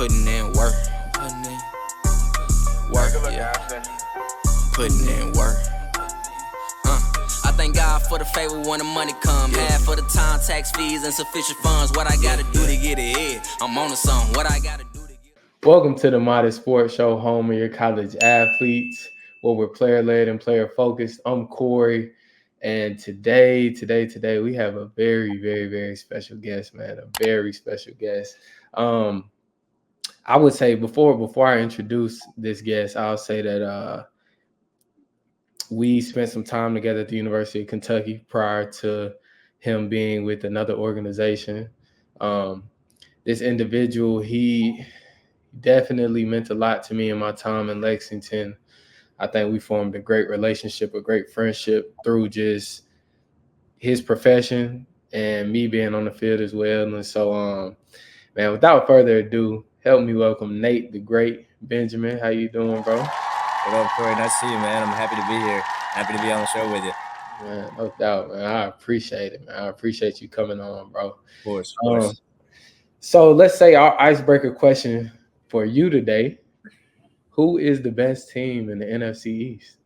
putting in work. Work, yeah. Putting in work. I thank God for the favor when the money come. Half for the time, tax fees, and sufficient funds. What I gotta do to get ahead. I'm on to something. What I gotta do to get. Welcome to the Modest Sports Show, home of your college athletes, where we're player-led and player-focused. I'm Corey, and today, we have a very, very, very special guest, man. A very special guest. I would say before I introduce this guest, I'll say that we spent some time together at the University of Kentucky prior to him being with another organization. This individual, he definitely meant a lot to me in my time in Lexington. I think we formed a great relationship, a great friendship through just his profession and me being on the field as well. And so, man, without further ado, help me welcome Nate, the great Benjamin. How you doing, bro? What up, Corey? Nice to see you, man. I'm happy to be here. Happy to be on the show with you. Man, no doubt, man. I appreciate it, man. I appreciate you coming on, bro. Of course. So let's say our icebreaker question for you today: who is the best team in the NFC East?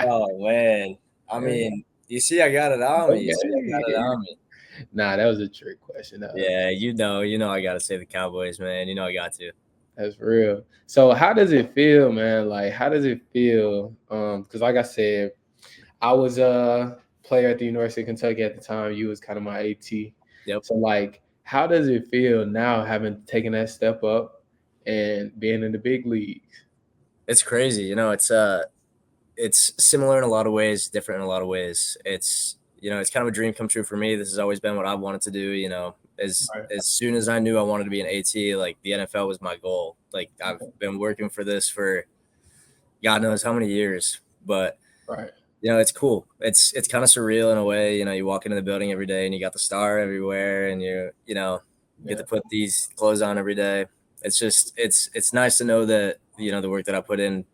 Oh man, I mean, you see, I got it on me. Nah, that was a trick question. Yeah, you know, I gotta say the Cowboys, man. You know, I got to. That's real. So how does it feel, man? Like, how does it feel? Because like I said, I was a player at the University of Kentucky at the time. You was kind of my AT. Yep. So like, how does it feel now having taken that step up and being in the big leagues? It's crazy. You know, it's similar in a lot of ways, different in a lot of ways. It's it's kind of a dream come true for me. This has always been what I wanted to do. You know, as soon as I knew I wanted to be an AT, like the NFL was my goal. Like I've been working for this for God knows how many years, but it's cool. It's kind of surreal in a way. You know, you walk into the building every day and you got the star everywhere, and you get to put these clothes on every day. It's just it's nice to know that the work that I put in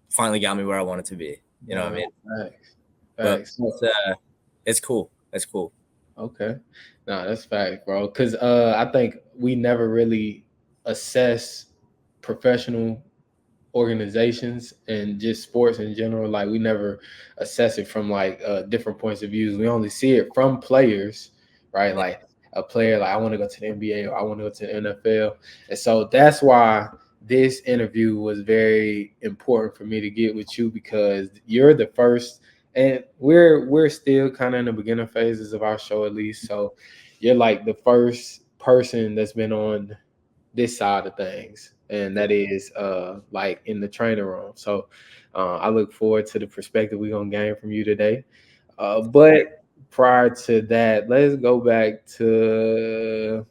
finally got me where I wanted to be. You know what I mean? Facts. But it's cool. It's cool. Okay. No, that's fact, bro. Because I think we never really assess professional organizations and just sports in general. Like we never assess it from like different points of views. We only see it from players, right? Like a player, like I want to go to the NBA or I want to go to the NFL. And so that's why this interview was very important for me to get with you, because you're the first, and we're still kind of in the beginner phases of our show at least. So you're like the first person that's been on this side of things, and that is like in the training room. So I look forward to the perspective we're gonna gain from you today. But prior to that, let's go back to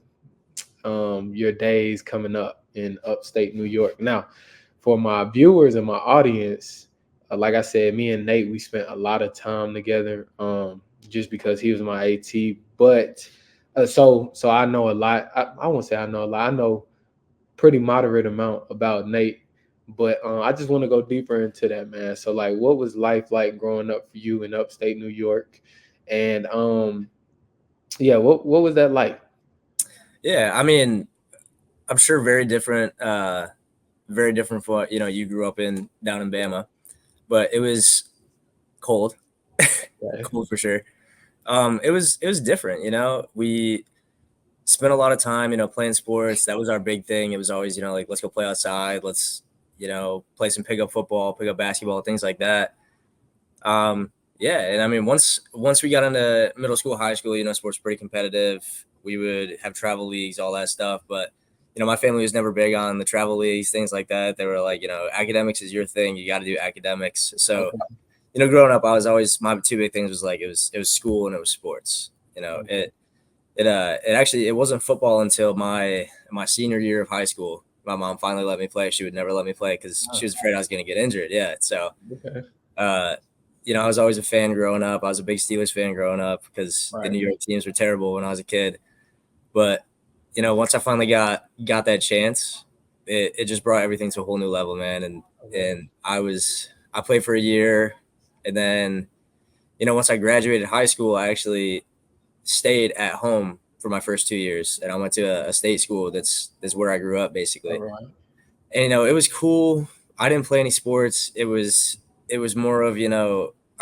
your days coming up in upstate New York. Now, for my viewers and my audience, like I said, me and Nate, we spent a lot of time together just because he was my AT. But so I know a lot. I won't say I know a lot. I know pretty moderate amount about Nate, but I just want to go deeper into that, man. So like, what was life like growing up for you in upstate New York? And what was that like? Yeah, I mean, I'm sure very different from what you grew up in down in Bama, but it was cold, cold for sure. It was different. We spent a lot of time, playing sports. That was our big thing. It was always, like, let's go play outside. Let's, play some pickup football, pickup basketball, things like that. And I mean, once we got into middle school, high school, sports pretty competitive. We would have travel leagues, all that stuff. But, my family was never big on the travel leagues, things like that. They were like, academics is your thing. You got to do academics. So, growing up, I was always, my two big things was like, it was school and it was sports. It wasn't football until my senior year of high school. My mom finally let me play. She would never let me play because she was afraid I was going to get injured. Yeah. So, I was always a fan growing up. I was a big Steelers fan growing up because the New York teams were terrible when I was a kid. But, once I finally got that chance, it just brought everything to a whole new level, man. And I played for a year, and then, once I graduated high school, I actually stayed at home for my first 2 years, and I went to a state school. That's where I grew up, All basically. right. And it was cool. I didn't play any sports. It was more of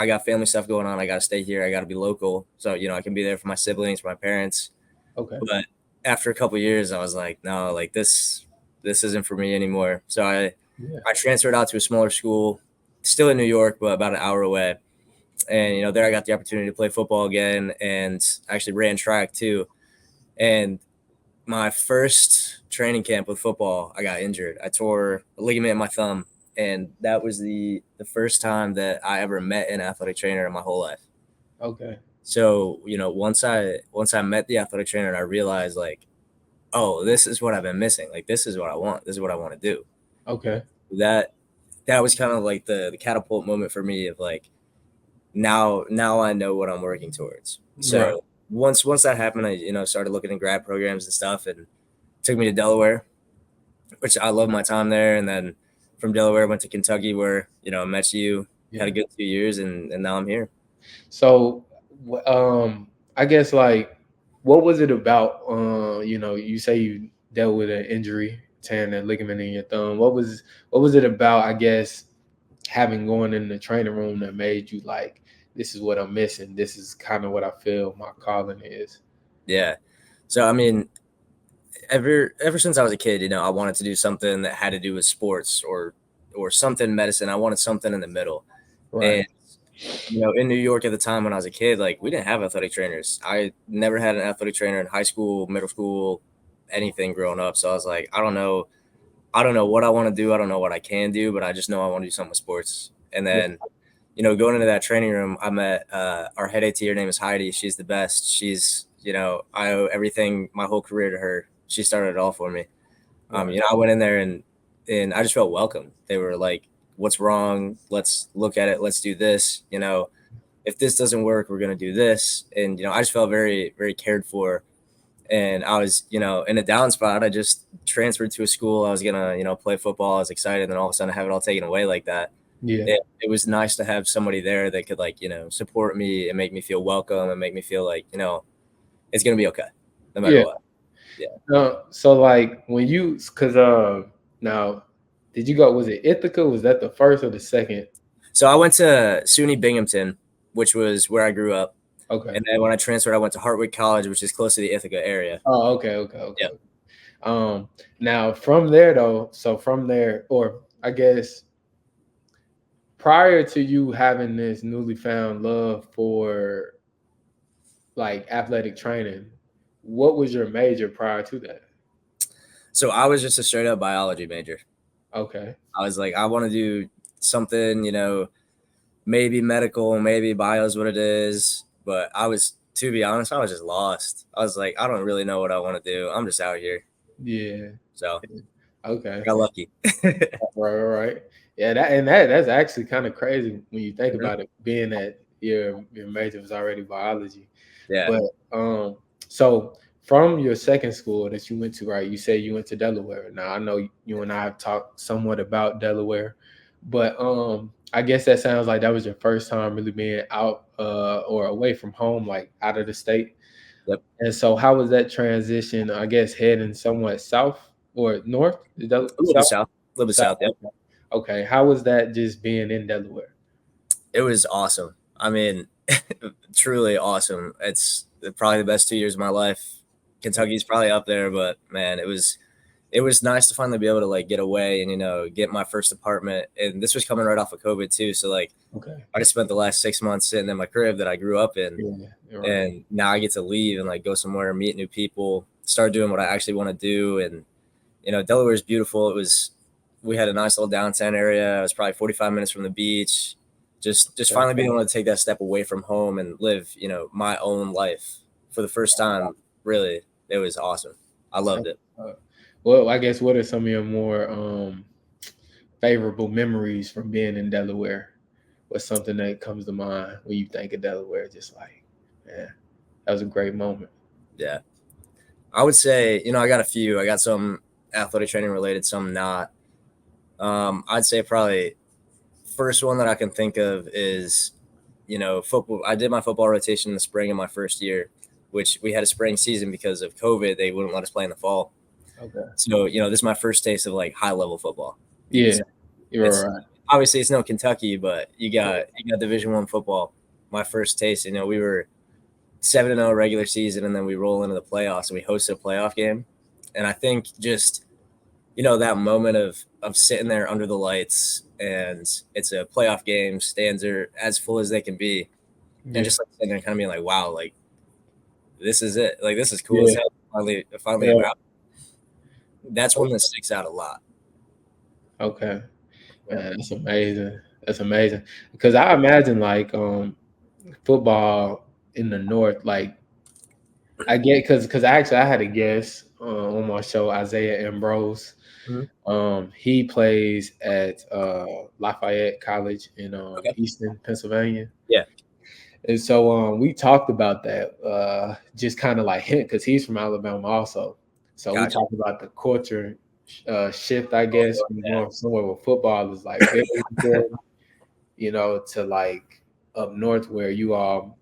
I got family stuff going on. I got to stay here. I got to be local, so I can be there for my siblings, for my parents. Okay. But after a couple of years, I was like, no, like this isn't for me anymore. So I Yeah. I transferred out to a smaller school, still in New York, but about an hour away. And there I got the opportunity to play football again, and actually ran track too. And my first training camp with football, I got injured. I tore a ligament in my thumb, and that was the first time that I ever met an athletic trainer in my whole life. Okay. So once I met the athletic trainer, I realized like, oh, this is what I've been missing. Like, this is what I want. This is what I want to do. Okay. That was kind of like the catapult moment for me of like, now I know what I'm working towards. So Right. once that happened, I started looking at grad programs and stuff, and took me to Delaware, which I loved my time there. And then from Delaware, I went to Kentucky, where I met you, Yeah. had a good 2 years, and now I'm here. So, I guess like, what was it about? You say you dealt with an injury, tearing that ligament in your thumb. What was it about? I guess having going in the training room that made you like, this is what I'm missing. This is kind of what I feel my calling is. Yeah. So I mean, ever since I was a kid, I wanted to do something that had to do with sports or something medicine. I wanted something in the middle. Right. And in New York at the time when I was a kid, like, we didn't have athletic trainers. I never had an athletic trainer in high school, middle school, anything growing up. So I was like, I don't know what I want to do. I don't know what I can do, but I just know I want to do something with sports. And Yeah. then, going into that training room, I met our head AT. Her name is Heidi. She's the best. She's, I owe everything, my whole career, to her. She started it all for me. Right. I went in there and I just felt welcome. They were like, what's wrong? Let's look at it. Let's do this. If this doesn't work, we're going to do this. And, I just felt very, very cared for. And I was, in a down spot. I just transferred to a school. I was going to, play football. I was excited. And then all of a sudden I have it all taken away like that. Yeah. It was nice to have somebody there that could, like, support me and make me feel welcome and make me feel like, it's going to be okay no matter what. Yeah. So like when because now, did you go? Was it Ithaca? Was that the first or the second? So I went to SUNY Binghamton, which was where I grew up. Okay. And then when I transferred, I went to Hartwick College, which is close to the Ithaca area. Oh, okay. Yeah. Now from there though, or I guess prior to you having this newly found love for like athletic training, what was your major prior to that? So I was just a straight up biology major. Okay. I was like, I want to do something, maybe medical, maybe bio is what it is. But to be honest, I was just lost. I was like, I don't really know what I want to do. I'm just out here. Yeah. So Okay. I got lucky. Right. Yeah, that's actually kind of crazy when you think about it, being that your major was already biology. Yeah. But so from your second school that you went to, right? You said you went to Delaware. Now I know you and I have talked somewhat about Delaware, but I guess that sounds like that was your first time really being out or away from home, like out of the state. Yep. And so how was that transition, I guess, heading somewhat south or north? A little bit south. A little bit south, yeah. Okay. How was that just being in Delaware? It was awesome. I mean, truly awesome. It's probably the best 2 years of my life. Kentucky's probably up there, but man, it was nice to finally be able to like get away and get my first apartment. And this was coming right off of COVID too, so like, okay, I just spent the last 6 months sitting in my crib that I grew up in, right. And now I get to leave and like go somewhere, meet new people, start doing what I actually want to do. And Delaware is beautiful. We had a nice little downtown area. It was probably 45 minutes from the beach. Just finally being able to take that step away from home and live my own life for the first time. Really, it was awesome. I loved it. Well, I guess what are some of your more favorable memories from being in Delaware? What's something that comes to mind when you think of Delaware? Just like, man, that was a great moment. Yeah. I would say, I got a few. I got some athletic training related, some not. I'd say probably first one that I can think of is, football. I did my football rotation in the spring of my first year. which we had a spring season because of COVID. They wouldn't let us play in the fall. Okay. So, this is my first taste of like high level football. Yeah, So you're right. obviously it's no Kentucky, but you got Division I football. My first taste, we were 7-0 regular season, and then we roll into the playoffs and we hosted a playoff game. And I think just, that moment of sitting there under the lights, and it's a playoff game, stands are as full as they can be. Yeah. And just like sitting there kind of being like, wow, like this is it. Like this is cool as hell. Finally about. That's one that sticks out a lot. Okay. Man, that's amazing. That's amazing. Because I imagine like football in the North, like I get because actually I had a guest on my show, Isaiah Ambrose. He plays at Lafayette College in Easton, Pennsylvania. Yeah. And so we talked about that, just kind of like hint, because he's from Alabama also. So we talked about the culture shift, I guess, from going somewhere where football is like very important, to like up north where you all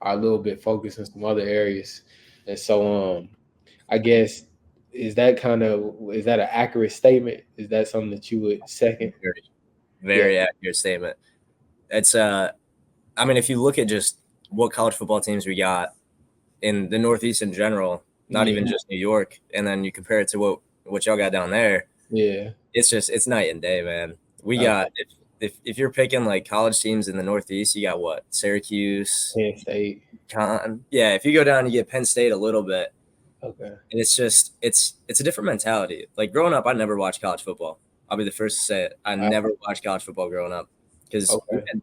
are a little bit focused in some other areas. And so I guess is that an accurate statement? Is that something that you would second? Very accurate statement. It's if you look at just what college football teams we got in the Northeast in general, not even just New York, and then you compare it to what y'all got down there. Yeah. It's night and day, man. We got if you're picking like college teams in the Northeast, you got what? Syracuse, Penn State. Yeah, if you go down, you get Penn State a little bit. Okay. And it's just it's a different mentality. Like growing up, I never watched college football. I'll be the first to say it. I never watched college football growing up because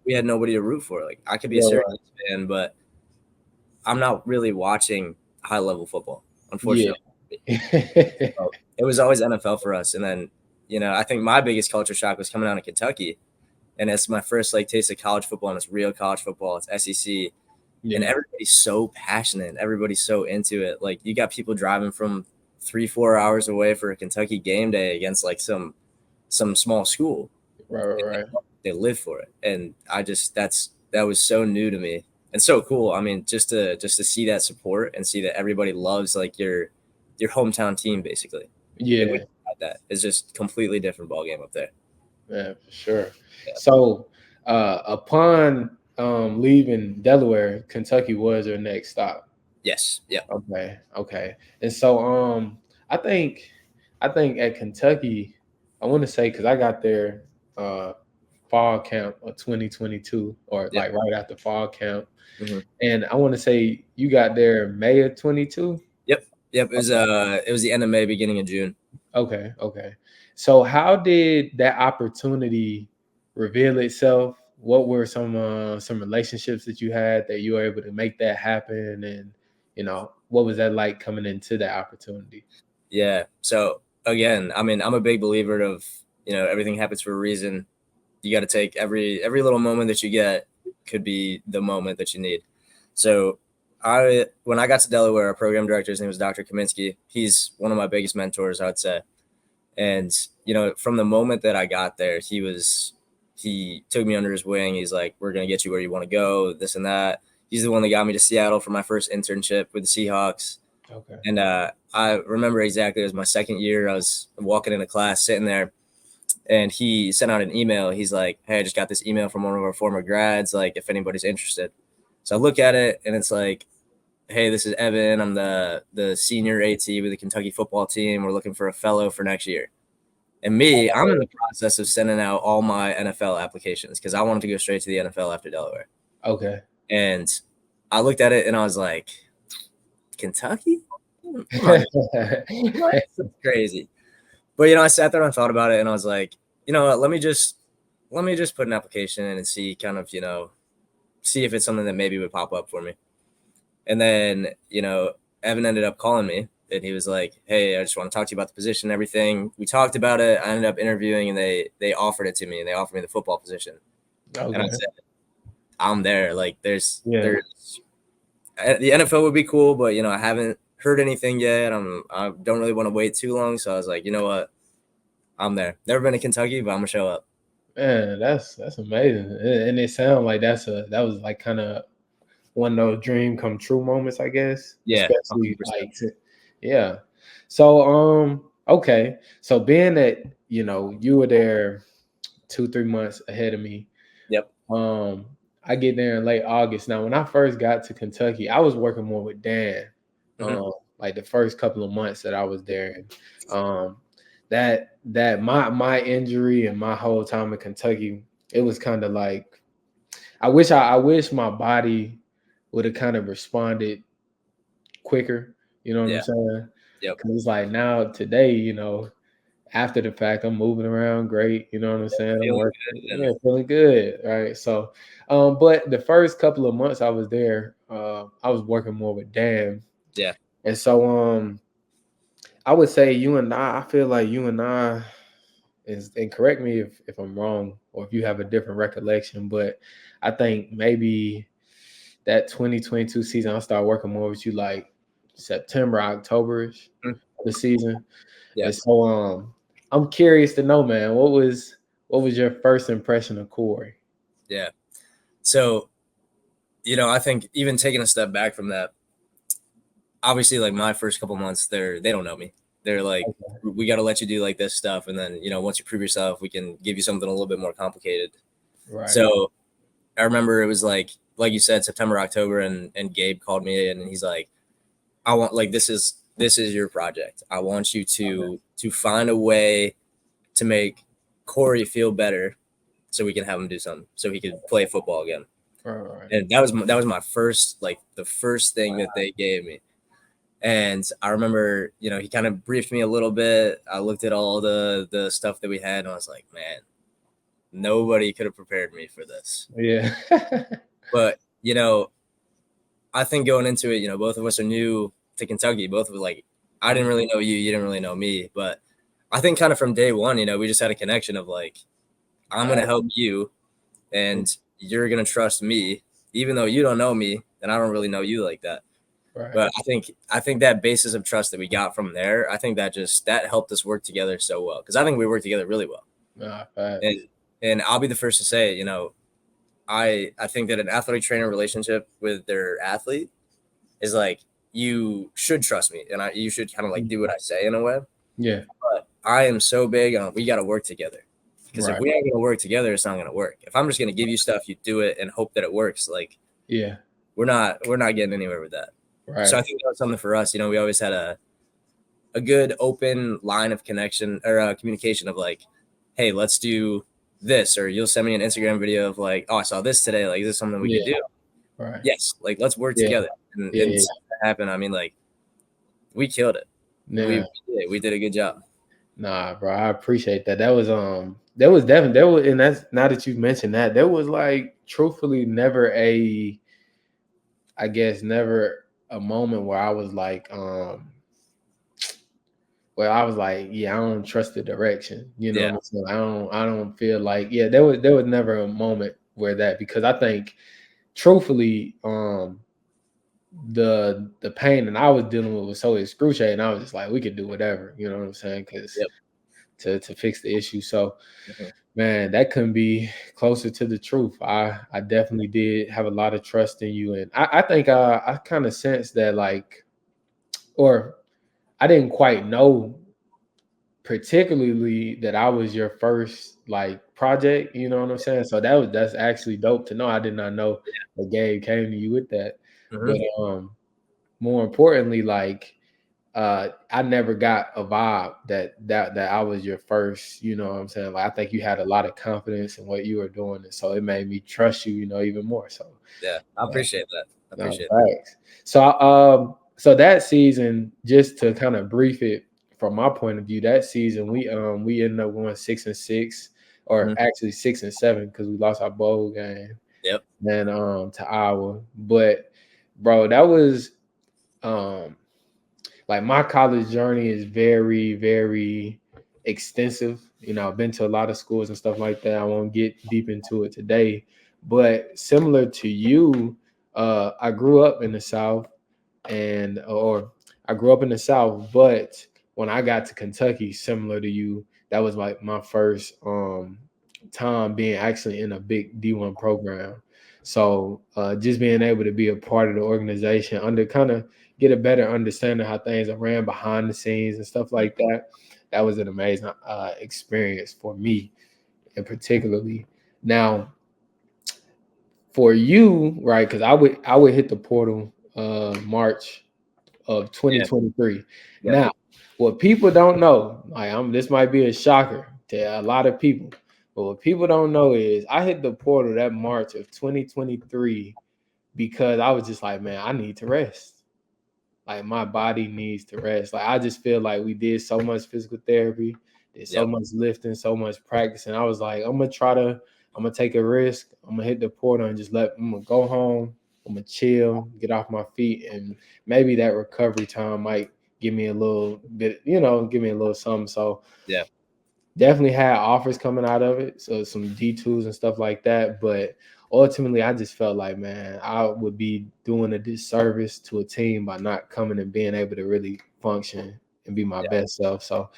we had nobody to root for. Like I could be a Syracuse fan, but I'm not really watching high level football, unfortunately. So it was always NFL for us. And then, I think my biggest culture shock was coming out of Kentucky. And it's my first like taste of college football, and it's real college football. It's SEC. And everybody's so passionate. Everybody's so into it. Like you got people driving from 3-4 hours away for a Kentucky game day against like some small school. Right. They live for it. And that was so new to me and so cool. I mean, just to see that support and see that everybody loves like your hometown team, basically. Yeah. That is just completely different ballgame up there. Yeah, for sure. Yeah. So upon leaving Delaware, Kentucky was your next stop. Yes. Yeah. Okay. And so I think at Kentucky, I want to say, because I got there fall camp of 2022, or like right after fall camp. Mm-hmm. And I want to say you got there May of 22. Yep. It was the end of May, beginning of June. Okay. So how did that opportunity reveal itself? What were some relationships that you had that you were able to make that happen? And, what was that like coming into that opportunity? Yeah. So again, I'm a big believer of, everything happens for a reason. You got to take every little moment that you get could be the moment that you need. So when I got to Delaware, our program director, his name was Dr. Kaminsky. He's one of my biggest mentors, I would say. And, from the moment that I got there, he took me under his wing. He's like, we're going to get you where you want to go, this and that. He's the one that got me to Seattle for my first internship with the Seahawks. Okay. And I remember exactly, it was my second year. I was walking into class, sitting there, and he sent out an email. He's like, hey, I just got this email from one of our former grads, like if anybody's interested. So I look at it, and it's like, hey, this is Evan. I'm the senior AT with the Kentucky football team. We're looking for a fellow for next year. And me, I'm in the process of sending out all my NFL applications because I wanted to go straight to the NFL after Delaware. Okay. And I looked at it and I was like, Kentucky? That's crazy. But, I sat there and thought about it, and I was like, you know what, let me just put an application in and see kind of, see if it's something that maybe would pop up for me. And then, Evan ended up calling me, and he was like, hey, I just want to talk to you about the position and everything. We talked about it. I ended up interviewing, and they offered it to me, and they offered me the football position. Okay. And I said, I'm there. Like there's the NFL would be cool, but, I haven't heard anything yet. I don't really want to wait too long. So I was like, you know what? I'm there. Never been to Kentucky, but I'm gonna show up. Man, that's amazing. And it sounds like that was like kind of one of those dream come true moments, I guess. Yeah, Especially 100%. yeah. So okay. So being that, you were there 2-3 months ahead of me. Yep. I get there in late August. Now, when I first got to Kentucky, I was working more with Dan. Mhm. Like the first couple of months that I was there. And that my injury and my whole time in Kentucky, it was kind of like I wish my body would have kind of responded quicker. You know what I'm Yeah. saying? Yep. Because it's like now today, after the fact, I'm moving around great. You know what I'm saying? I'm Feeling working, good yeah, and feeling good, right? So, but the first couple of months I was there, I was working more with Dan, yeah. and so I would say I feel like you and I is, and correct me if I'm wrong or if you have a different recollection, but I think maybe that 2022 season I started working more with you like September, October-ish Mhm. of the season. Yeah. And so I'm curious to know, man, what was your first impression of Corey? Yeah. So, I think even taking a step back from that, obviously like my first couple months, they don't know me. They're like, Okay. we got to let you do like this stuff. And then, once you prove yourself, we can give you something a little bit more complicated. Right. So I remember it was like you said, September, October, and Gabe called me in and he's like, I want like this is your project. I want you to find a way to make Corey feel better so we can have him do something so he could play football again. Right. And that was my first the first thing that they gave me. And I remember, he kind of briefed me a little bit. I looked at all the stuff that we had and I was like, man, nobody could have prepared me for this. Yeah. But, I think going into it, both of us are new to Kentucky. Both of us, like, I didn't really know you, you didn't really know me. But I think kind of from day one, we just had a connection of like, I'm going to help you and you're going to trust me, even though you don't know me and I don't really know you like that. Right. But I think that basis of trust that we got from there, I think that helped us work together so well. Because I think we work together really well. Nah, facts. And I'll be the first to say, I think that an athletic trainer relationship with their athlete is like, you should trust me and you should kind of like do what I say in a way. Yeah. But I am so big on we got to work together. Because if Right. we ain't going to work together, it's not going to work. If I'm just going to give you stuff, you do it and hope that it works. Like, Yeah. we're not getting anywhere with that. Right. So I think that was something for us. We always had a good open line of connection or communication of like, hey, let's do this, or you'll send me an Instagram video of like, oh, I saw this today. Like, is this something we could do? Right. Yes. Like, let's work Yeah. together. And Yeah. that happened. I mean, like, we killed it. Nah. We did a good job. Nah, bro, I appreciate that. That was definitely there was, and that's now that you've mentioned that, there was like truthfully never never a moment where I was like, yeah, I don't trust the direction. You know Yeah. what I'm saying? I don't feel like, yeah, there was never a moment where that, because I think truthfully, the pain that I was dealing with was so excruciating. I was just like, we could do whatever, you know what I'm saying? Because Yep. to fix the issue. So, Mhm. man, that couldn't be closer to the truth. I definitely did have a lot of trust in you, and I think I kind of sensed that, like, or I didn't quite know particularly that I was your first like project. You know what I'm saying? So that's actually dope to know. I did not know that Gabe came to you with that, Mhm. but more importantly, like, I never got a vibe that I was your first, you know what I'm saying? Like, I think you had a lot of confidence in what you were doing. And so it made me trust you, even more. So Yeah. I appreciate that. no, thanks. So that season, just to kind of brief it from my point of view, that season we ended up going 6-6, or Mhm. actually 6-7, because we lost our bowl game. Yep. Then to Iowa. But bro, that was like, my college journey is very, very extensive. I've been to a lot of schools and stuff like that. I won't get deep into it today, but similar to you, I grew up in the South, or I grew up in the South, but when I got to Kentucky, similar to you, that was like my first time being actually in a big D1 program. So just being able to be a part of the organization, kind of get a better understanding of how things are ran behind the scenes and stuff like that. That was an amazing experience for me, and particularly now for you, right? Because I would hit the portal March of 2023. Yeah. Now, what people don't know, this might be a shocker to a lot of people, but what people don't know is I hit the portal that March of 2023 because I was just like, man, I need to rest. Like my body needs to rest. Like I just feel like we did so much physical therapy, did so much lifting, so much practice, and I was like, I'm gonna take a risk. I'm gonna hit the portal and I'm gonna go home. I'm gonna chill, get off my feet, and maybe that recovery time might give me a little bit, give me a little something. So yeah, definitely had offers coming out of it, so some D2s and stuff like that. But ultimately, I just felt like, man, I would be doing a disservice to a team by not coming and being able to really function and be my best self. So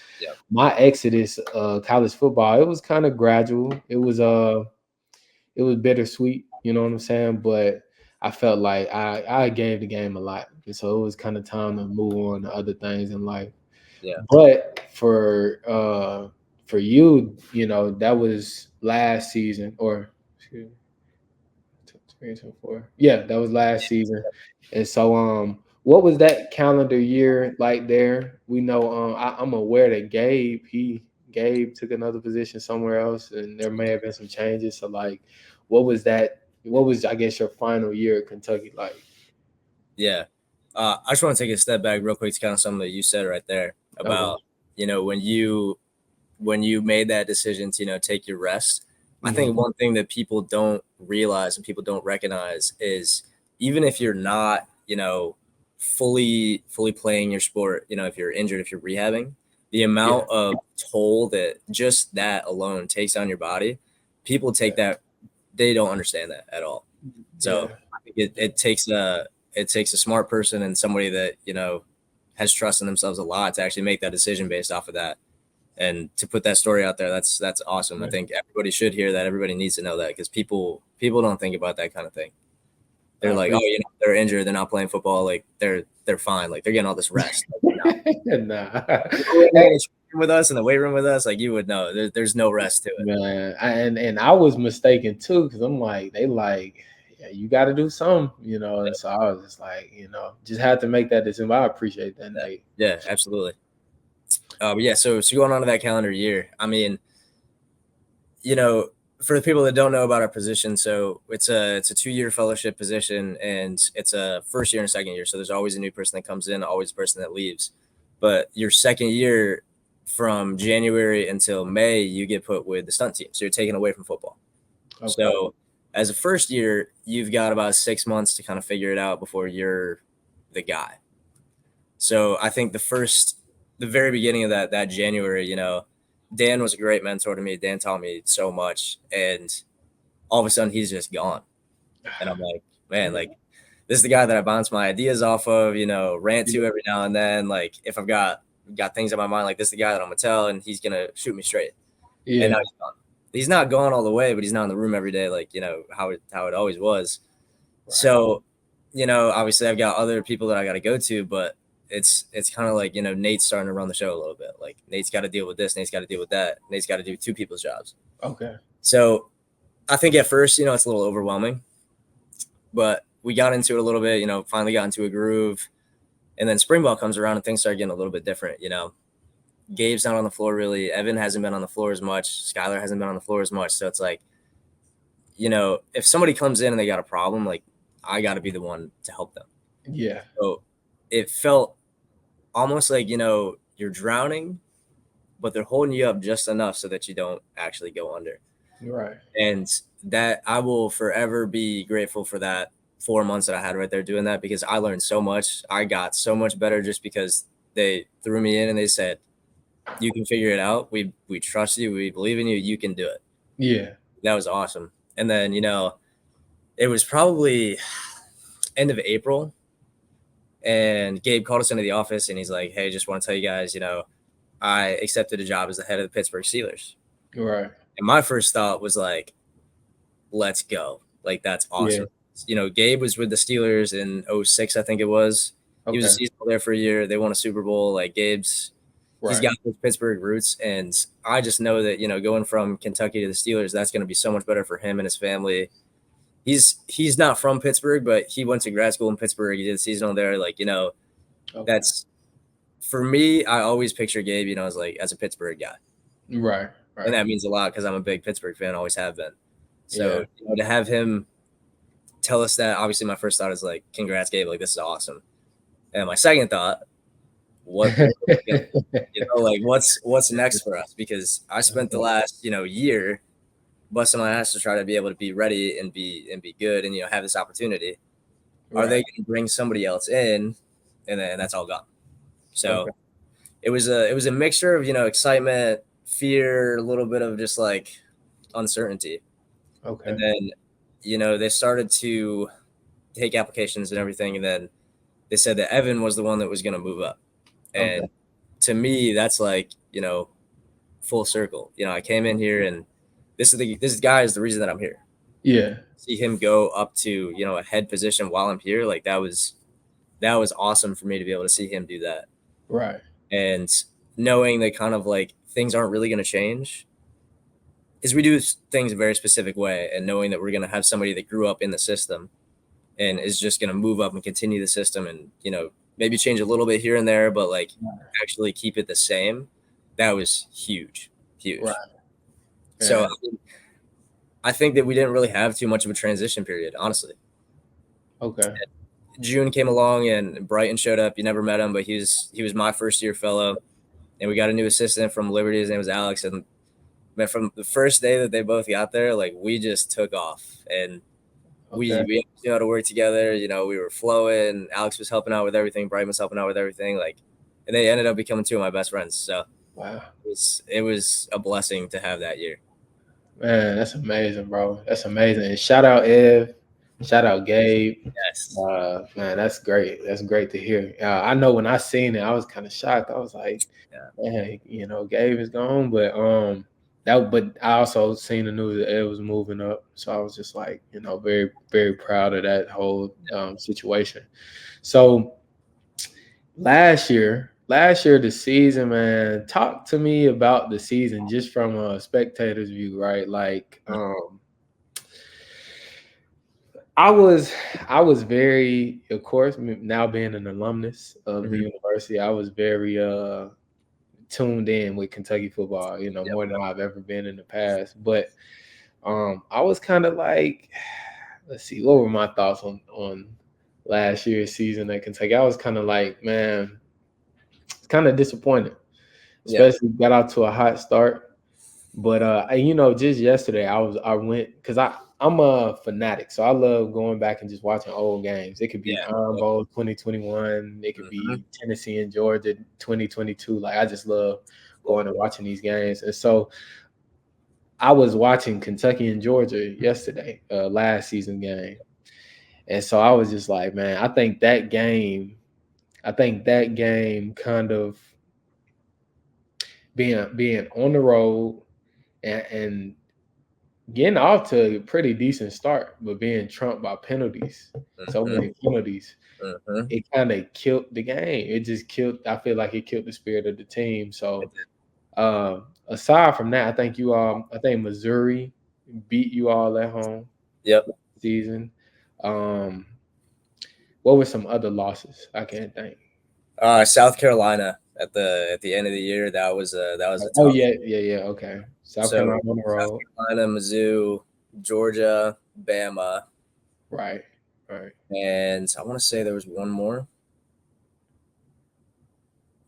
my exodus, college football, it was kind of gradual. It was bittersweet, you know what I'm saying? But I felt like I gave the game a lot, and so it was kind of time to move on to other things in life. Yeah. But for you, that was last season, or excuse me, 2024. Yeah, that was last season. And so what was that calendar year like there? We know I'm aware that Gabe took another position somewhere else, and there may have been some changes. So like what was I guess your final year at Kentucky like? Yeah. I just want to take a step back real quick to kind of something that you said right there about, when you made that decision to, take your rest. I think one thing that people don't realize and people don't recognize is even if you're not, fully playing your sport, if you're injured, if you're rehabbing, the amount of toll that just that alone takes on your body, people take that, they don't understand that at all. So I think it takes a smart person and somebody that, has trust in themselves a lot to actually make that decision based off of that. And to put that story out there, that's awesome. I think everybody should hear that. Everybody needs to know that because people don't think about that kind of thing. They're like, oh, they're injured, they're not playing football, like they're fine, like they're getting all this rest. Like, nah. With us in the weight room with us, like you would know, there's no rest to it. Man, and I was mistaken too because I'm like, they like, yeah, you got to do something, And so I was just like, just had to make that decision. But I appreciate that, Nate. Yeah, absolutely. But yeah, so going on to that calendar year, I mean, for the people that don't know about our position, so it's a 2-year fellowship position, and it's a first year and second year. So there's always a new person that comes in, always a person that leaves. But your second year, from January until May, you get put with the stunt team. So you're taken away from football. Okay. So as a first year, you've got about 6 months to kind of figure it out before you're the guy. So I think the very beginning of that January, Dan was a great mentor to me. Dan taught me so much, and all of a sudden he's just gone. And I'm like, man, like this is the guy that I bounce my ideas off of, rant to every now and then. Like if I've got things on my mind, like this is the guy that I'm gonna tell, and he's gonna shoot me straight. Yeah. And now he's gone. He's not gone all the way, but he's not in the room every day, like how it always was. Right. So, obviously I've got other people that I got to go to, but it's kind of like, Nate's starting to run the show a little bit. Like Nate's got to deal with this, Nate's got to deal with that, Nate's got to do 2 people's jobs. Okay. So I think at first, it's a little overwhelming, but we got into it a little bit, finally got into a groove. And then spring ball comes around and things start getting a little bit different. Gabe's not on the floor really. Evan hasn't been on the floor as much. Skylar hasn't been on the floor as much. So it's like, if somebody comes in and they got a problem, like I got to be the one to help them. Yeah. So it felt almost like, you're drowning, but they're holding you up just enough so that you don't actually go under. Right. And that I will forever be grateful for that 4 months that I had right there doing that, because I learned so much. I got so much better just because they threw me in and they said, you can figure it out. We trust you. We believe in you. You can do it. Yeah. That was awesome. And then, it was probably end of April, and Gabe called us into the office and he's like, hey, just want to tell you guys, I accepted a job as the head of the Pittsburgh Steelers. Right. And my first thought was like, let's go. Like, that's Yeah. awesome. You know, Gabe was with the Steelers in 06, I think it was. He was a Okay. seasonal there for a year. They won a Super Bowl. Like, he's Right. got those Pittsburgh roots. And I just know that, you know, going from Kentucky to the Steelers, that's going to be so much better for him and his family. He's not from Pittsburgh, but he went to grad school in Pittsburgh. He did seasonal there. Like, you know, Okay. that's for me. I always picture Gabe, you know, as a Pittsburgh guy, Right. and Right. that means a lot because I'm a big Pittsburgh fan, always have been. So Yeah. you know, to have him tell us that, obviously, my first thought is like, "Congrats, Gabe! Like, this is awesome." And my second thought, what, you know, like what's next for us? Because I spent the last, you know, year busting my ass to try to be able to be ready and be good and, you know, have this opportunity. Are they Right. going to bring somebody else in, and then that's all gone? So Okay. it was a mixture of, you know, excitement, fear, a little bit of just like uncertainty, Okay. and then, you know, they started to take applications and everything, and then they said that Evan was the one that was going to move up, and Okay. to me, that's like, you know, full circle. You know, I came in here, and this guy is the reason that I'm here. Yeah. See him go up to, you know, a head position while I'm here, like that was awesome for me to be able to see him do that. Right. And knowing that kind of like things aren't really going to change, is we do things a very specific way, and knowing that we're going to have somebody that grew up in the system and is just going to move up and continue the system, and, you know, maybe change a little bit here and there, but like actually keep it the same. That was huge. Right. So Yeah. I think that we didn't really have too much of a transition period, honestly. Okay. June came along and Brighton showed up. You never met him, but he was my first year fellow, and we got a new assistant from Liberty. His name was Alex, and man, from the first day that they both got there, like we just took off, and Okay. we knew how to work together. You know, we were flowing. Alex was helping out with everything. Brighton was helping out with everything. Like, and they ended up becoming two of my best friends. So Wow. it was a blessing to have that year. Man, that's amazing, bro. That's amazing. And shout out Ev. Shout out Gabe. Yes. Man, that's great. That's great to hear. I know when I seen it, I was kind of shocked. I was like, man, you know, Gabe is gone, but but I also seen the news that Ed was moving up, so I was just like, you know, very very proud of that whole situation. So last year the season, man, talk to me about the season just from a spectator's view, right? Like, I was very, of course, now being an alumnus of the university, I was very tuned in with Kentucky football, you know, more than I've ever been in the past. But I was kind of like, let's see, what were my thoughts on last year's season at Kentucky? I was kind of like, man, it's kind of disappointed, especially got out to a hot start. But you know, just yesterday I went because I'm a fanatic, so I love going back and just watching old games. It could be Iron Bowl 2021, it could be Tennessee and Georgia 2022. Like, I just love going and watching these games. And so I was watching Kentucky and Georgia yesterday, last season game. And so I was just like, man, I think that game kind of being on the road and getting off to a pretty decent start, but being trumped by penalties, so many penalties, it kind of killed the game. It just killed. I feel like it killed the spirit of the team. So, aside from that, I think Missouri beat you all at home. Season. What were some other losses? I can't think. South Carolina at the end of the year. That was a Oh tough. yeah. Okay. South Carolina on the road. South Carolina, Mizzou, Georgia, Bama. Right. And I want to say there was one more.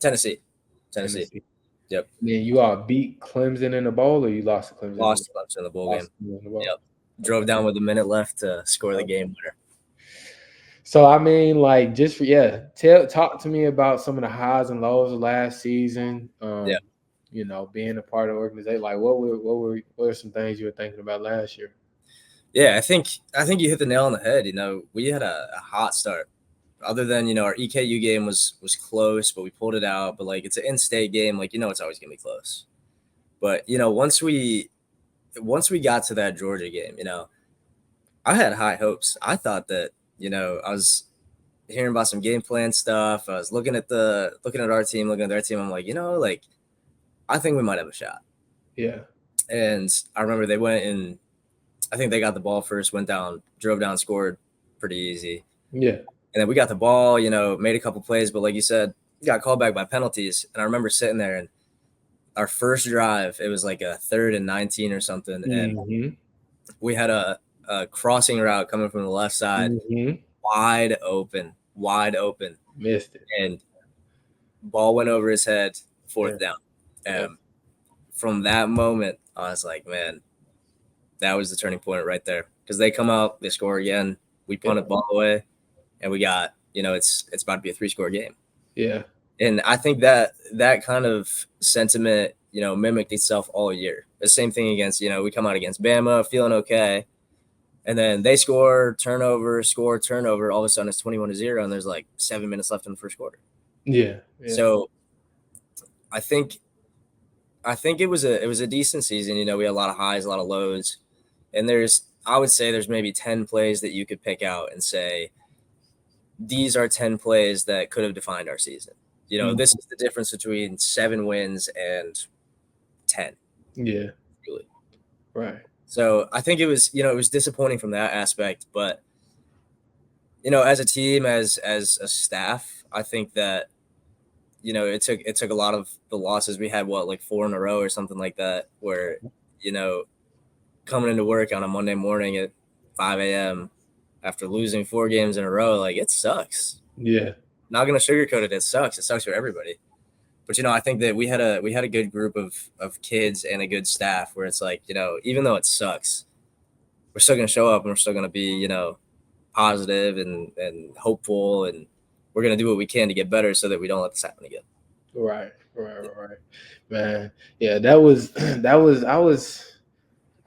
Tennessee. Yep. And then you all beat Clemson in the bowl, or you lost to Clemson? Lost to Clemson in the bowl game. Yep. Drove down with a minute left to score the game winner. So I mean, like, just talk to me about some of the highs and lows of last season. You know, being a part of the organization. Like, what were some things you were thinking about last year? Yeah, I think you hit the nail on the head. You know, we had a hot start. Other than, you know, our EKU game was close, but we pulled it out. But like, it's an in-state game. Like, you know, it's always gonna be close. But, you know, once we got to that Georgia game, you know, I had high hopes. I thought that, I was hearing about some game plan stuff. I was looking at our team, looking at their team. I'm like, like I think we might have a shot. Yeah. And I remember they went and I think they got the ball first, went down, drove down, scored pretty easy. Yeah. And then we got the ball, made a couple plays, but like you said, got called back by penalties. And I remember sitting there and our first drive, it was like a 3rd and 19 or something. And we had a crossing route coming from the left side, wide open. Missed it. And ball went over his head, 4th down. From that moment, I was like, man, that was the turning point right there. Because they come out, they score again, we punt it ball away, and we got, it's about to be a 3-score game. Yeah. And I think that kind of sentiment, mimicked itself all year. The same thing against, we come out against Bama feeling okay. And then they score turnover. All of a sudden it's 21-0 and there's like 7 minutes left in the first quarter. Yeah. So I think it was a decent season. We had a lot of highs, a lot of lows. And I would say there's maybe 10 plays that you could pick out and say, these are 10 plays that could have defined our season. This is the difference between 7 wins and 10. Yeah. Really. Right. So I think it was disappointing from that aspect, but as a team, as a staff, I think that, it took a lot of the losses. We had like 4 in a row or something like that, where, coming into work on a Monday morning at 5 a.m. after losing 4 games in a row, like it sucks. Yeah. Not going to sugarcoat it. It sucks. It sucks for everybody. But, I think that we had a good group of kids and a good staff where it's like, even though it sucks, we're still going to show up and we're still going to be, positive and hopeful. And we're going to do what we can to get better so that we don't let this happen again. Right. Man. Yeah, I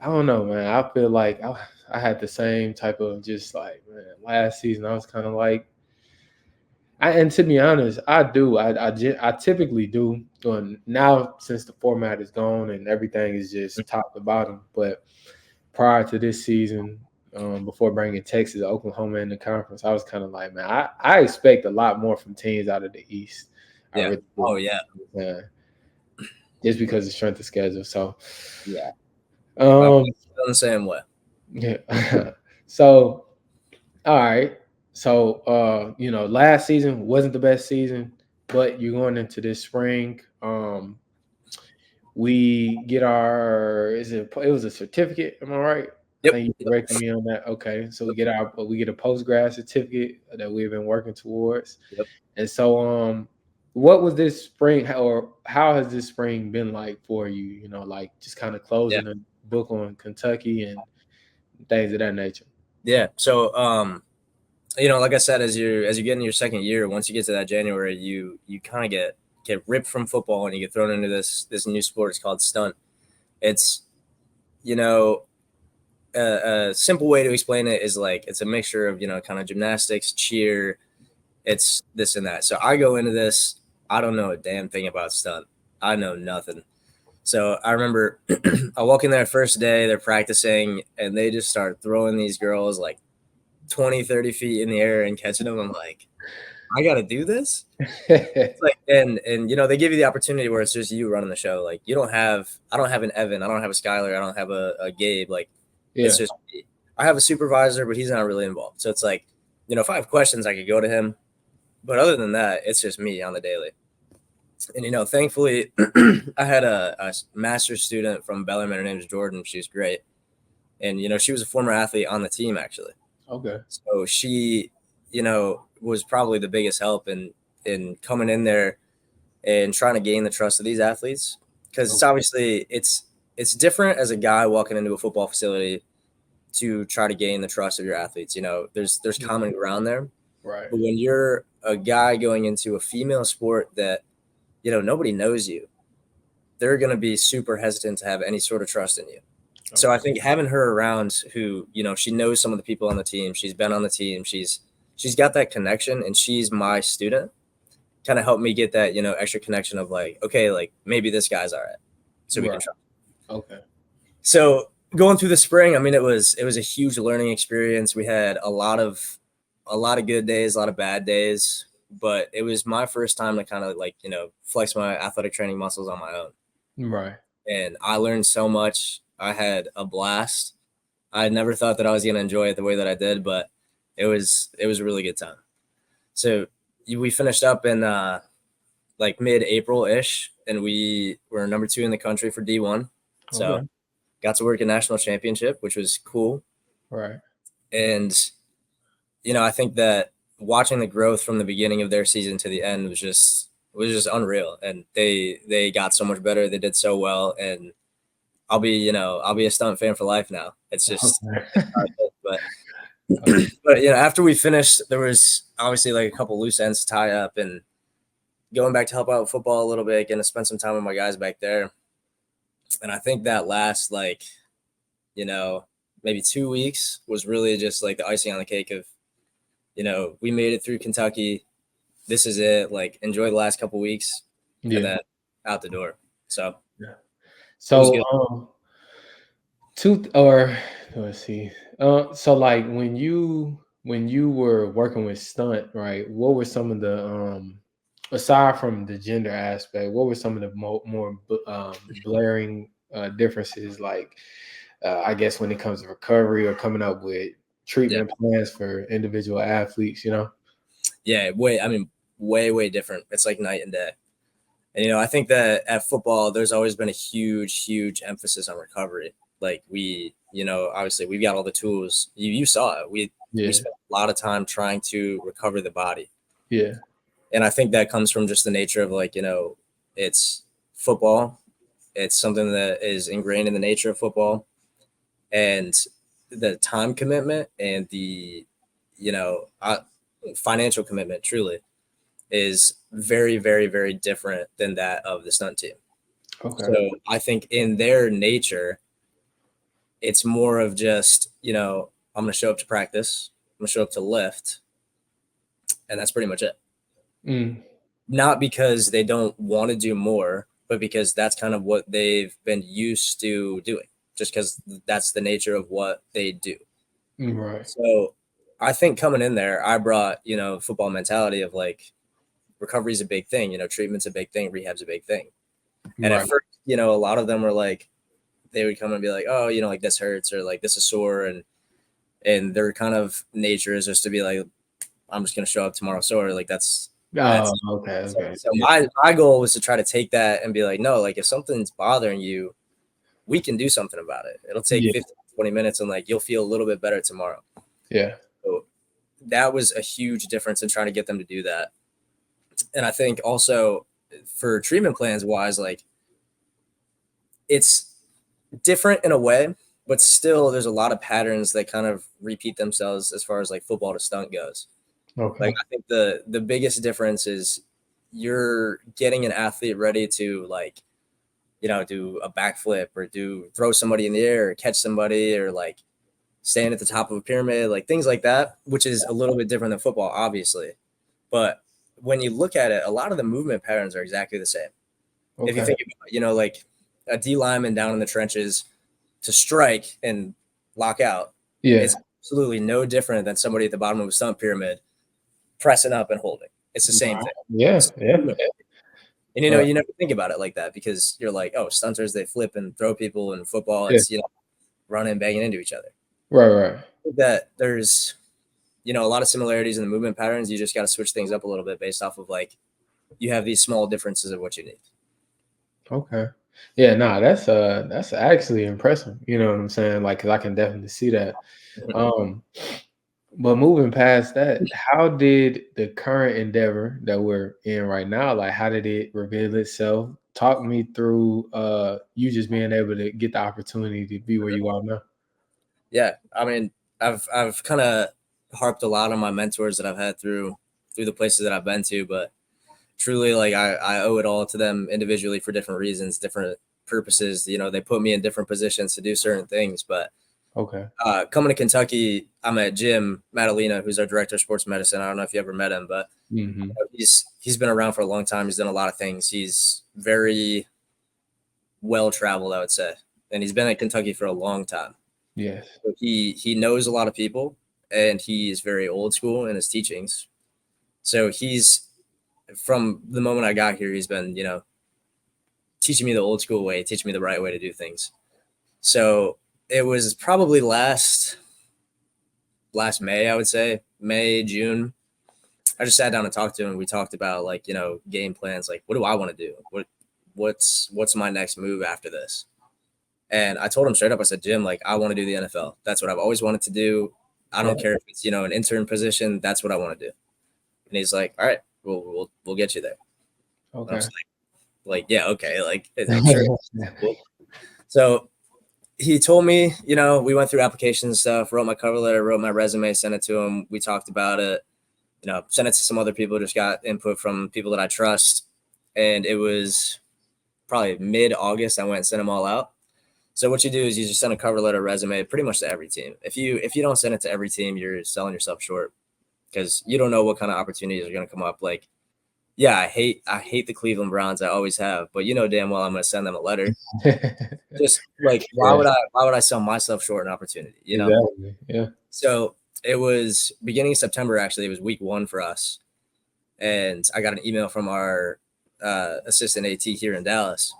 don't know, man. I feel like I had the same type of just like, man, last season I was kind of like, and to be honest, I do. I typically do. Now, since the format is gone and everything is just top to bottom, but prior to this season, before bringing Texas, Oklahoma in the conference, I was kind of like, man, I expect a lot more from teams out of the East. Yeah. Just because of strength of schedule. So, yeah. The same way. Yeah. So, all right. So, last season wasn't the best season, but you're going into this spring. We get it was a certificate, am I right? Yep. I think you corrected me on that. Okay. So we get a post-grad certificate that we've been working towards. Yep. And so what was this spring, or how has this spring been like for you? Like just kind of closing a book on Kentucky and things of that nature. Yeah. So like I said, as you get into your second year, once you get to that January, you kind of get ripped from football and you get thrown into this new sport. It's called stunt. It's, a simple way to explain it is like, it's a mixture of, kind of gymnastics, cheer, it's this and that. So I go into this, I don't know a damn thing about stunt. I know nothing. So I remember I walk in there first day, they're practicing and they just start throwing these girls like 20, 30 feet in the air and catching them. I'm like, I got to do this. It's like, and they give you the opportunity where it's just you running the show. Like I don't have an Evan. I don't have a Skylar. I don't have a Gabe. Like it's just me. I have a supervisor, but he's not really involved. So it's like, if I have questions, I could go to him. But other than that, it's just me on the daily. And, thankfully I had a master's student from Bellarmine. Her name is Jordan. She was great. And, she was a former athlete on the team actually. Okay. So she, was probably the biggest help in coming in there and trying to gain the trust of these athletes. Because it's obviously it's different as a guy walking into a football facility to try to gain the trust of your athletes. There's common ground there. Right. But when you're a guy going into a female sport that, nobody knows you, they're going to be super hesitant to have any sort of trust in you. Okay. So I think having her around who, she knows some of the people on the team, she's been on the team, she's got that connection and she's my student, kind of helped me get that, extra connection of like, okay, like maybe this guy's all right. So we can try. Okay. So going through the spring, I mean, it was a huge learning experience. We had a lot of good days, a lot of bad days, but it was my first time to kind of like, flex my athletic training muscles on my own. Right. And I learned so much. I had a blast. I never thought that I was going to enjoy it the way that I did, but it was a really good time. So we finished up in like mid-April-ish, and we were number 2 in the country for D1. So got to work a national championship, which was cool. Right. And, I think that watching the growth from the beginning of their season to the end was just unreal. And they got so much better. They did so well. And I'll be a stunt fan for life now. It's just, but after we finished, there was obviously like a couple loose ends to tie up, and going back to help out with football a little bit, getting to spend some time with my guys back there. And I think that last, like, maybe 2 weeks was really just like the icing on the cake of, we made it through Kentucky. This is it. Like, enjoy the last couple weeks, and then out the door. So, So, let's see. So like when you were working with stunt, right? What were some of the aside from the gender aspect, what were some of the more blaring differences? Like, I guess when it comes to recovery or coming up with treatment plans for individual athletes, Yeah, way different. It's like night and day. And, I think that at football, there's always been a huge emphasis on recovery. Like obviously we've got all the tools. You saw it. We spent a lot of time trying to recover the body. Yeah. And I think that comes from just the nature of like, it's football. It's something that is ingrained in the nature of football, and the time commitment and the, financial commitment truly is very, very, very different than that of the stunt team. Okay. So I think in their nature, it's more of just, I'm going to show up to practice. I'm going to show up to lift. And that's pretty much it. Not because they don't want to do more, but because that's kind of what they've been used to doing, just because that's the nature of what they do. Right. So I think coming in there, I brought, football mentality of like, recovery is a big thing, treatment's a big thing, rehab's a big thing. And at first, a lot of them were like, they would come and be like, oh, like this hurts, or like this is sore. And their kind of nature is just to be like, I'm just going to show up tomorrow sore. Like that's okay. So my goal was to try to take that and be like, no, like if something's bothering you, we can do something about it. It'll take 15, 20 minutes and like, you'll feel a little bit better tomorrow. Yeah. So that was a huge difference in trying to get them to do that. And I think also for treatment plans wise, like it's different in a way, but still there's a lot of patterns that kind of repeat themselves as far as like football to stunt goes. Okay. Like I think the biggest difference is you're getting an athlete ready to like, do a backflip or throw somebody in the air or catch somebody or like stand at the top of a pyramid, like things like that, which is a little bit different than football, obviously. But when you look at it, a lot of the movement patterns are exactly the same. Okay. If you think about, like a D lineman down in the trenches to strike and lock out, it's absolutely no different than somebody at the bottom of a stunt pyramid pressing up and holding. It's the same thing. Yeah. And you never think about it like that because you're like, oh, stunters, they flip and throw people, in football, it's running, banging into each other. Right. That there's a lot of similarities in the movement patterns. You just got to switch things up a little bit based off of like you have these small differences of what you need. Okay. Yeah, that's actually impressive. You know what I'm saying? Like, 'cause I can definitely see that. But moving past that, how did the current endeavor that we're in right now, like how did it reveal itself? Talk me through you just being able to get the opportunity to be where you are now. Yeah, I mean, I've kind of harped a lot on my mentors that I've had through the places that I've been to, but truly, like I owe it all to them individually for different reasons, different purposes. They put me in different positions to do certain things, but okay. Coming to Kentucky, I met Jim Madalena, who's our director of sports medicine. I don't know if you ever met him, but he's been around for a long time. He's done a lot of things. He's very well traveled, I would say. and he's been at Kentucky for a long time. Yes. So he knows a lot of people, and he is very old school in his teachings. So he's, from the moment I got here, he's been, teaching me the old school way, teaching me the right way to do things. So it was probably last May, I would say, May, June. I just sat down and talked to him. We talked about like, game plans. Like, what do I want to do? What's my next move after this? And I told him straight up, I said, Jim, like, I want to do the NFL. That's what I've always wanted to do. I don't care if it's, an intern position. That's what I want to do. And he's like, all right, we'll get you there. Okay. I was like, yeah, okay. Like, I'm sure. Cool. So he told me, we went through application stuff, wrote my cover letter, wrote my resume, sent it to him. We talked about it, sent it to some other people, just got input from people that I trust. And it was probably mid-August. I went and sent them all out. So what you do is you just send a cover letter, resume, pretty much to every team. If you don't send it to every team, you're selling yourself short, because you don't know what kind of opportunities are going to come up. Like, yeah, I hate the Cleveland Browns. I always have, but damn well I'm going to send them a letter. Just like, why would I sell myself short an opportunity? Exactly. Yeah. So it was beginning of September. Actually, it was week 1 for us, and I got an email from our assistant AT here in Dallas.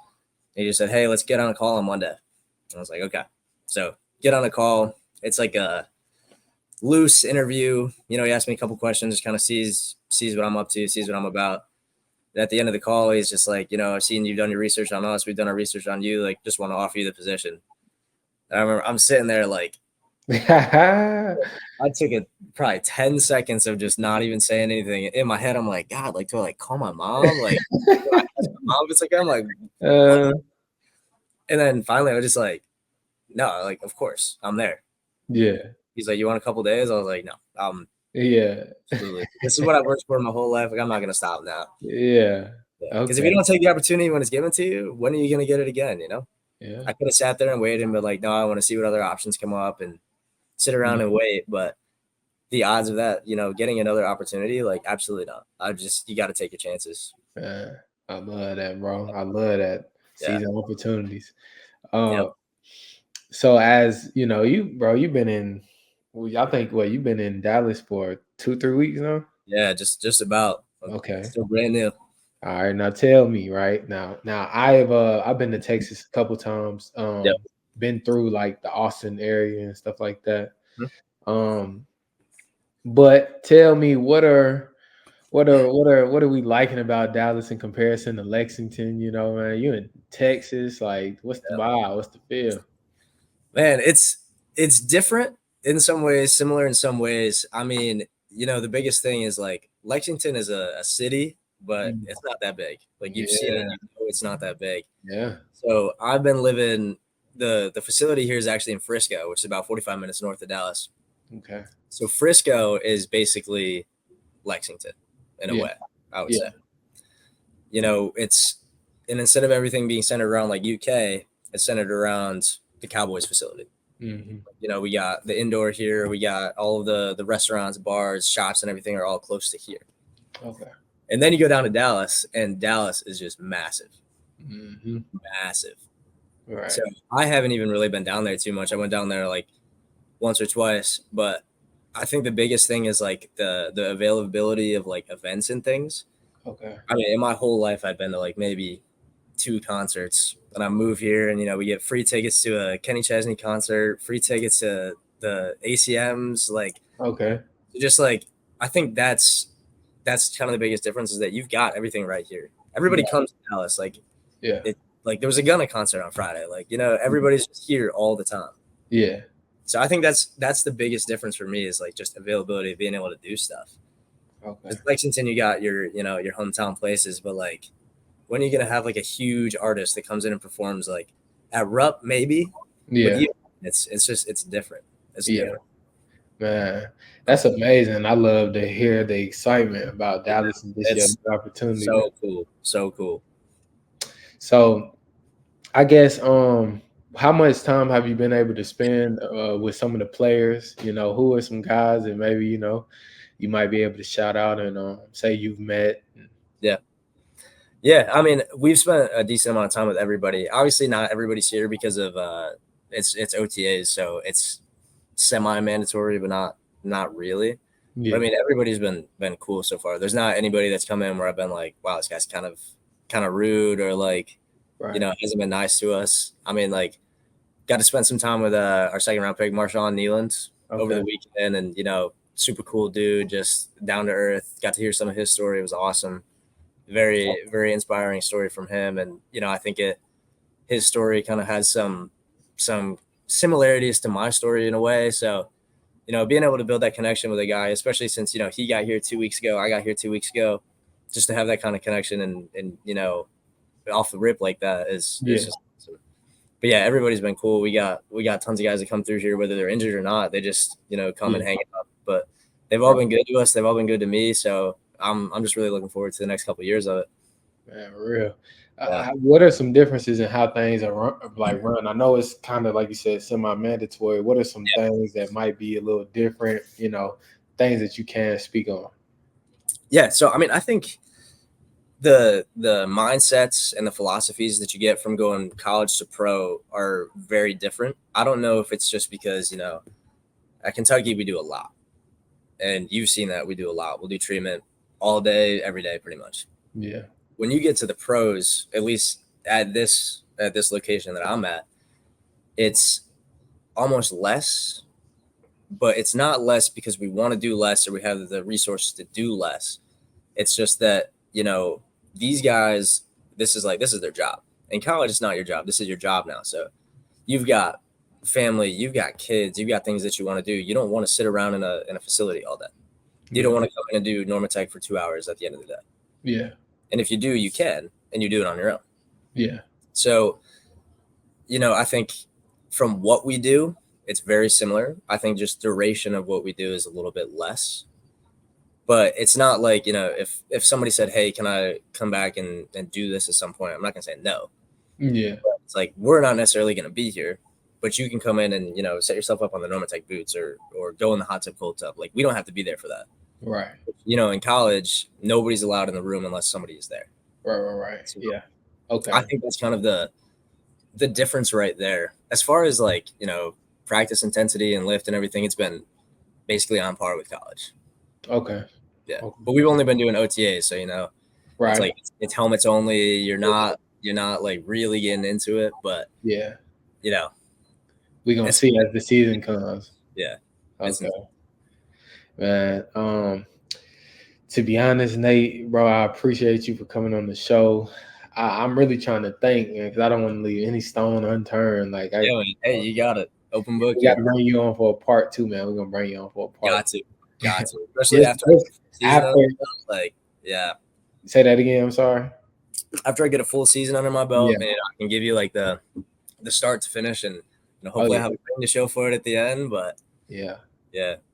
And he just said, "Hey, let's get on a call on Monday." And I was like, "Okay." So get on a call. It's like a loose interview. He asked me a couple questions, just kind of sees what I'm up to, sees what I'm about. And at the end of the call, he's just like, I've seen you've done your research on us. We've done our research on you. Like, just want to offer you the position. And I remember I'm sitting there like, I took it probably 10 seconds of just not even saying anything. In my head, I'm like, God, like, do I like call my mom? Like, do I ask my mom? It's like, I'm like, and then finally I was just like, no, like, of course I'm there. Yeah. He's like, you want a couple days? I was like, no. Yeah. Absolutely. This is what I've worked for my whole life. Like, I'm not going to stop now. Yeah. Because if you don't take the opportunity when it's given to you, when are you going to get it again? Yeah. I could have sat there and waited and been like, no, I want to see what other options come up and sit around and wait. But the odds of that, getting another opportunity, like, absolutely not. You got to take your chances. I love that, bro. I love that. Season opportunities. So as you've been in, I think you've been in Dallas for 2-3 weeks now. Yeah, just about. Okay. Still brand new. All right, now tell me right now. I've been to Texas a couple times. Been through like the Austin area and stuff like that. Mm-hmm. But tell me, what are we liking about Dallas in comparison to Lexington? Man, you in Texas, like, what's the vibe? What's the feel? Man, it's different in some ways, similar in some ways. I mean, the biggest thing is like Lexington is a city, but it's not that big. Like, you've seen it, it's not that big. Yeah. So I've been living, the facility here is actually in Frisco, which is about 45 minutes north of Dallas. Okay. So Frisco is basically Lexington in a way, I would say. And instead of everything being centered around like UK, it's centered around the Cowboys facility. Mm-hmm. We got the indoor here. We got all of the restaurants, bars, shops, and everything are all close to here. Okay. And then you go down to Dallas, and Dallas is just massive. Mm-hmm. Massive. Right. So I haven't even really been down there too much. I went down there like once or twice, but I think the biggest thing is like the availability of like events and things. Okay. I mean, in my whole life, I've been to like maybe 2 concerts, and I move here, and we get free tickets to a Kenny Chesney concert, free tickets to the ACMs. Like, okay, just like, I think that's kind of the biggest difference, is that you've got everything right here. Everybody comes to Dallas. Like, like there was a Gunna concert on Friday. Like, everybody's just here all the time. Yeah. So I think that's the biggest difference for me, is like just availability of being able to do stuff. Okay. With Lexington, you got your hometown places, but like, when are you gonna have like a huge artist that comes in and performs like at Rupp? Maybe. Yeah. It's different. It's different. Man, that's amazing. I love to hear the excitement about Dallas and this opportunity. So cool. So cool. So I guess how much time have you been able to spend with some of the players? Who are some guys that maybe you might be able to shout out and say you've met? Yeah, I mean, we've spent a decent amount of time with everybody. Obviously, not everybody's here because of it's OTAs, so it's semi-mandatory, but not really. But I Yeah. mean, everybody's been cool so far. There's not anybody that's come in where I've been like, wow, this guy's kind of rude or like, Right. hasn't been nice to us. I mean, like, got to spend some time with our second round pick, Marshawn Nealand, over the weekend, and super cool dude, just down to earth. Got to hear some of his story. It was awesome. Very, very inspiring story from him. And, I think his story kind of has some similarities to my story in a way. So, being able to build that connection with a guy, especially since, he got here 2 weeks ago, I got here 2 weeks ago, just to have that kind of connection and off the rip like that is just awesome. But yeah, everybody's been cool. We got tons of guys that come through here, whether they're injured or not. They just, come and hang out. But they've all been good to us. They've all been good to me. So I'm just really looking forward to the next couple of years of it. Man, real. Yeah. What are some differences in how things are run? I know it's kind of like you said, semi-mandatory. What are some things that might be a little different? Things that you can speak on. Yeah. So I mean, I think the mindsets and the philosophies that you get from going college to pro are very different. I don't know if it's just because at Kentucky we do a lot, and you've seen that we do a lot. We'll do treatment all day, every day, pretty much. Yeah. When you get to the pros, at least at this location that I'm at, it's almost less, but it's not less because we want to do less or we have the resources to do less. It's just that, these guys, this is their job. In college, it's not your job. This is your job now. So you've got family, you've got kids, you've got things that you want to do. You don't want to sit around in a facility all day. You don't want to come in and do Normatech for 2 hours at the end of the day. Yeah. And if you do, you can, and you do it on your own. Yeah. So, I think from what we do, it's very similar. I think just duration of what we do is a little bit less. But it's not like, if somebody said, hey, can I come back and do this at some point? I'm not going to say no. Yeah. But it's like, we're not necessarily going to be here, but you can come in and, set yourself up on the Normatech boots or go in the hot tub, cold tub. Like, we don't have to be there for that. Right. In college, nobody's allowed in the room unless somebody is there. Right. So, yeah. Okay. I think that's kind of the difference right there. As far as like, practice intensity and lift and everything, it's been basically on par with college. Okay. Yeah. Okay. But we've only been doing OTAs, so right. It's like it's helmets only. You're not like really getting into it, but yeah. We're gonna see as the season comes. Yeah. Okay. Man, to be honest, Nate, bro, I appreciate you for coming on the show. I'm really trying to think, man, because I don't want to leave any stone unturned. Like, hey, you got it. Open book. We got to bring you on for a part 2, man. We're gonna bring you on for a part. Got to. Especially after like, yeah. Say that again. I'm sorry. After I get a full season under my belt, man, I can give you like the start to finish, and hopefully I have a thing to show for it at the end. But yeah,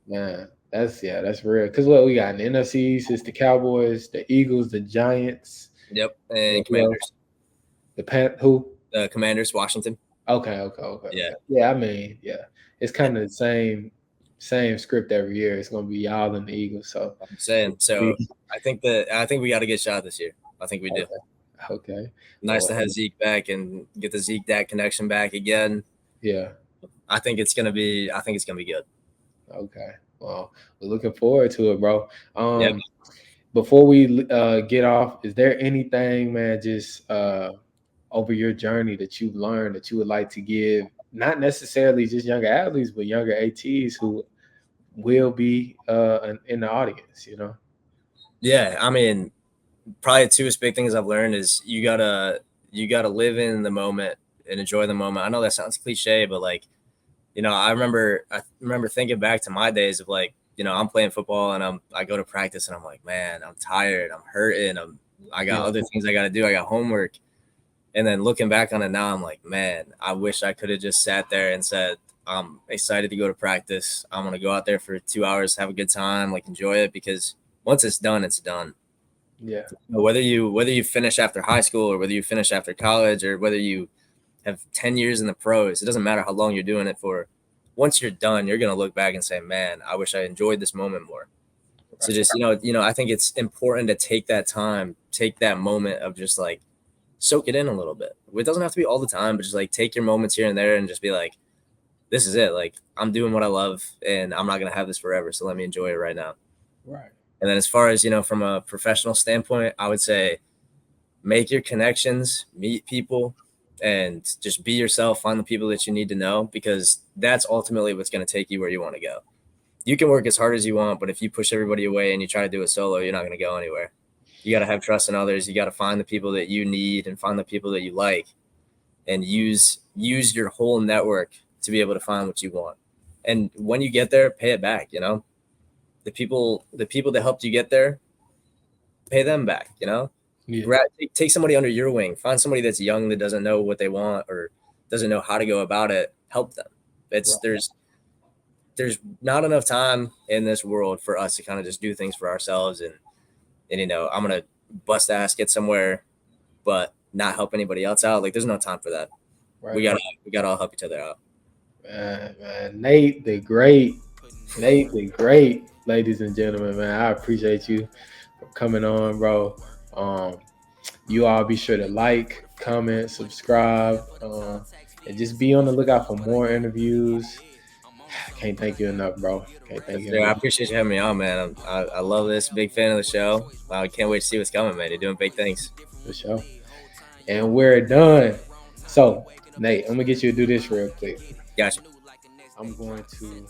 man, that's real. Because what we got in the NFC East is the Cowboys, the Eagles, the Giants. Yep, and Commanders. The Commanders, Washington. Okay. Yeah. I mean, it's kind of the same script every year. It's gonna be y'all and the Eagles. So I'm saying. So I think we got a good shot this year. I think we do. Okay. Nice to have Zeke back and get the Zeke Dak connection back again. Yeah. I think it's gonna be good. Okay. Well, we're looking forward to it, bro. Before we get off, is there anything, man, just over your journey that you've learned that you would like to give, not necessarily just younger athletes, but younger ATs who will be in the audience, Yeah, I mean, probably two big things I've learned is you gotta live in the moment and enjoy the moment. I know that sounds cliche, but like, I remember thinking back to my days of like, I'm playing football and I go to practice and I'm like, man, I'm tired, I'm hurting, I got other things I got to do, I got homework. And then looking back on it now, I'm like, man, I wish I could have just sat there and said, I'm excited to go to practice. I'm going to go out there for 2 hours, have a good time, like enjoy it, because once it's done, it's done. Yeah. Whether you finish after high school or whether you finish after college or whether you have 10 years in the pros, it doesn't matter how long you're doing it for. Once you're done, you're going to look back and say, man, I wish I enjoyed this moment more. Right. So just, I think it's important to take that time take that moment of just like soak it in a little bit. It doesn't have to be all the time, but just like take your moments here and there and just be like, this is it. Like, I'm doing what I love and I'm not going to have this forever. So let me enjoy it right now. Right. And then as far as, from a professional standpoint, I would say make your connections, meet people, and just be yourself, find the people that you need to know, because that's ultimately what's going to take you where you want to go. You can work as hard as you want, but if you push everybody away and you try to do it solo, you're not going to go anywhere. You got to have trust in others. You got to find the people that you need and find the people that you like, and use your whole network to be able to find what you want. And when you get there, pay it back. The people that helped you get there, pay them back. Yeah. Take somebody under your wing. Find somebody that's young that doesn't know what they want or doesn't know how to go about it. Help them. There's not enough time in this world for us to kind of just do things for ourselves and I'm gonna bust ass, get somewhere, but not help anybody else out. Like, there's no time for that. Right. We gotta all help each other out. Man, Nate the Great, ladies and gentlemen, man. I appreciate you for coming on, bro. You all be sure to like, comment, subscribe, and just be on the lookout for more interviews. Can't thank you enough, bro. I appreciate you having me on, man. I love this. Big fan of the show. I can't wait to see what's coming, man. You're doing big things. For sure. And we're done. So, Nate, I'm gonna get you to do this real quick. Gotcha. I'm going to